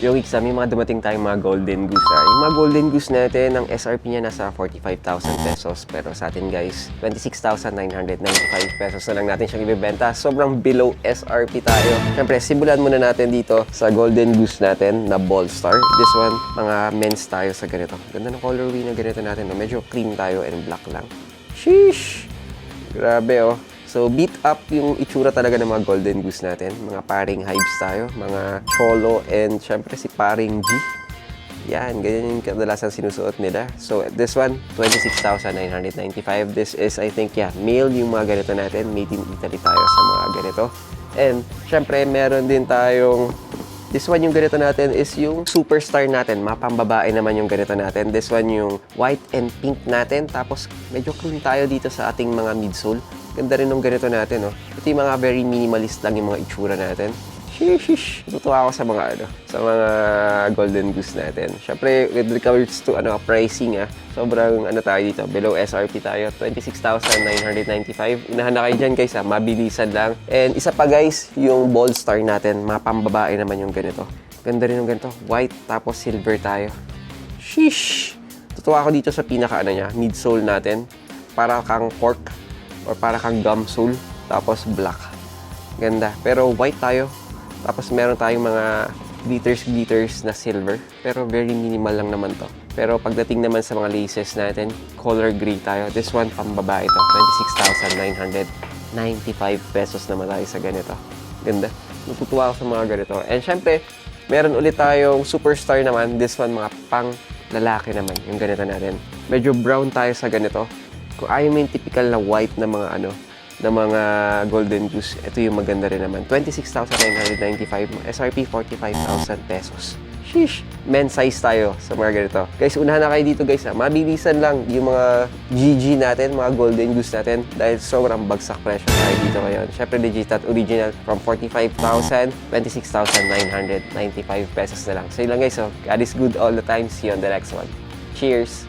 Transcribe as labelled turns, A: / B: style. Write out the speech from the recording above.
A: Yung weeks may mga dumating tayong mga golden goose. Yung mga golden goose natin, ang SRP niya nasa 45,000 pesos. Pero sa atin guys, 26,995 pesos na lang natin siyang ibibenta. Sobrang below SRP tayo. Siyempre, simulan muna natin dito sa golden goose natin na ball star. This one, mga men's tayo sa ganito. Ganda ng colorway na ganito natin. No? Medyo cream tayo and black lang. Sheesh! Grabe oh. So, beat up yung itsura talaga ng mga golden goose natin. Mga paring hives tayo, mga cholo, and syempre si paring G. Yan, ganyan yung kadalasan sinusuot nila. So, this one, 26,995. This is, I think, male yung mga ganito natin. Made in Italy tayo sa mga ganito. And, syempre, meron din tayong this one yung ganito natin is yung superstar natin. Mapambabae naman yung ganito natin. This one yung white and pink natin. Tapos medyo clean tayo dito sa ating mga midsole. Ganda rin ng ganito natin, no? Ito yung mga very minimalist lang yung mga itsura natin. Sheesh! Natutuwa ako sa mga, sa mga golden goose natin. Siyempre, with regards to, pricing, sobrang, tayo dito, below SRP tayo, 26,995. Unahan na kayo dyan, guys, mabilisan lang. And isa pa, guys, yung ball star natin, mapambabae naman yung ganito. Ganda rin yung ganito, white, tapos silver tayo. Sheesh! Tutuwa ako dito sa pinaka, niya, midsole natin. Para kang cork, or para kang gum sole, tapos black. Ganda. Pero white tayo. Tapos meron tayong mga glitters na silver. Pero very minimal lang naman to. Pero pagdating naman sa mga laces natin, color gray tayo. This one, pambabae to. 26,995 pesos naman tayo sa ganito. Ganda. Natutuwa ako sa mga ganito. And syempre, meron ulit tayong superstar naman. This one, mga pang lalaki naman. Yung ganito natin. Medyo brown tayo sa ganito. Kung ayaw mo yung typical na white na mga na mga golden goose, ito yung maganda rin naman. 26,995, SRP 45,000 pesos. Sheesh! Men's size tayo sa mga ganito. Guys, unahan na kayo dito guys. Mabilisan lang yung mga GG natin, mga golden goose natin dahil sobrang bagsak presyo tayo dito ngayon. Syempre legit at original from 45,000, 26,995 pesos na lang. So yun lang guys. God is good all the time. See you on the next one. Cheers!